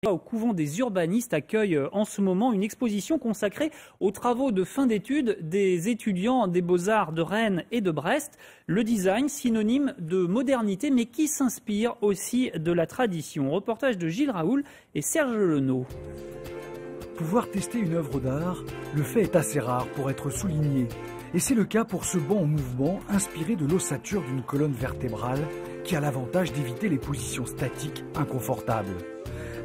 Au couvent des urbanistes accueille en ce moment une exposition consacrée aux travaux de fin d'études des étudiants des Beaux-Arts de Rennes et de Brest. Le design, synonyme de modernité, mais qui s'inspire aussi de la tradition. Reportage de Gilles Raoul et Serge Lenot. Pouvoir tester une œuvre d'art, le fait est assez rare pour être souligné. Et c'est le cas pour ce banc en mouvement inspiré de l'ossature d'une colonne vertébrale qui a l'avantage d'éviter les positions statiques inconfortables.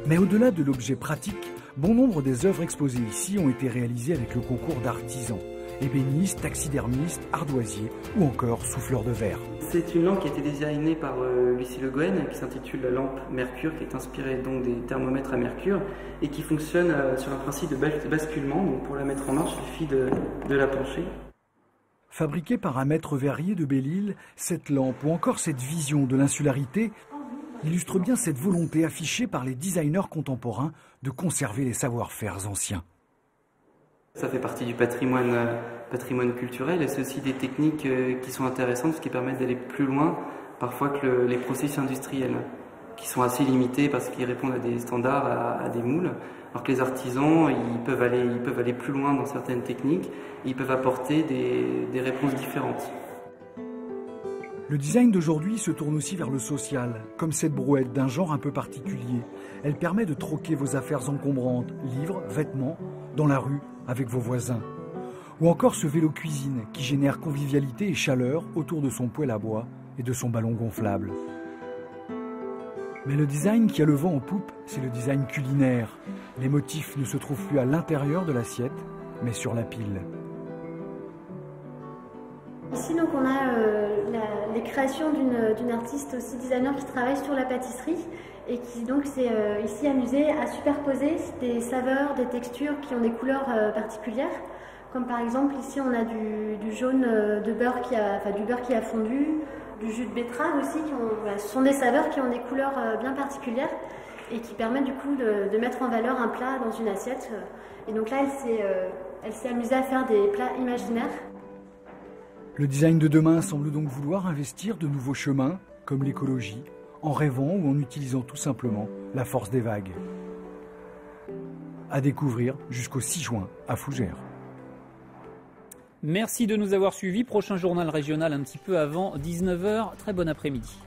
Mais au-delà de l'objet pratique, bon nombre des œuvres exposées ici ont été réalisées avec le concours d'artisans, ébénistes, taxidermistes, ardoisiers ou encore souffleurs de verre. C'est une lampe qui a été designée par Lucie Le Gouen, qui s'intitule la lampe Mercure, qui est inspirée donc des thermomètres à mercure et qui fonctionne sur un principe de basculement. Donc pour la mettre en marche, il suffit de la pencher. Fabriquée par un maître verrier de Belle-Île, cette lampe ou encore cette vision de l'insularité illustre bien cette volonté affichée par les designers contemporains de conserver les savoir-faire anciens. Ça fait partie du patrimoine culturel et c'est aussi des techniques qui sont intéressantes, ce qui permettent d'aller plus loin parfois que les processus industriels, qui sont assez limités parce qu'ils répondent à des standards, à des moules, alors que les artisans ils peuvent aller plus loin dans certaines techniques, ils peuvent apporter des réponses différentes. Le design d'aujourd'hui se tourne aussi vers le social, comme cette brouette d'un genre un peu particulier. Elle permet de troquer vos affaires encombrantes, livres, vêtements, dans la rue, avec vos voisins. Ou encore ce vélo cuisine qui génère convivialité et chaleur autour de son poêle à bois et de son ballon gonflable. Mais le design qui a le vent en poupe, c'est le design culinaire. Les motifs ne se trouvent plus à l'intérieur de l'assiette, mais sur la pile. Ici, donc, on a les créations d'une artiste aussi designer qui travaille sur la pâtisserie et qui donc s'est ici amusée à superposer des saveurs, des textures qui ont des couleurs particulières. Comme par exemple ici, on a du jaune de beurre du beurre qui a fondu, du jus de betterave aussi. Ce sont des saveurs qui ont des couleurs bien particulières et qui permettent du coup de mettre en valeur un plat dans une assiette. Et donc là, elle s'est amusée à faire des plats imaginaires. Le design de demain semble donc vouloir investir de nouveaux chemins, comme l'écologie, en rêvant ou en utilisant tout simplement la force des vagues. À découvrir jusqu'au 6 juin à Fougères. Merci de nous avoir suivis. Prochain journal régional un petit peu avant 19h. Très bon après-midi.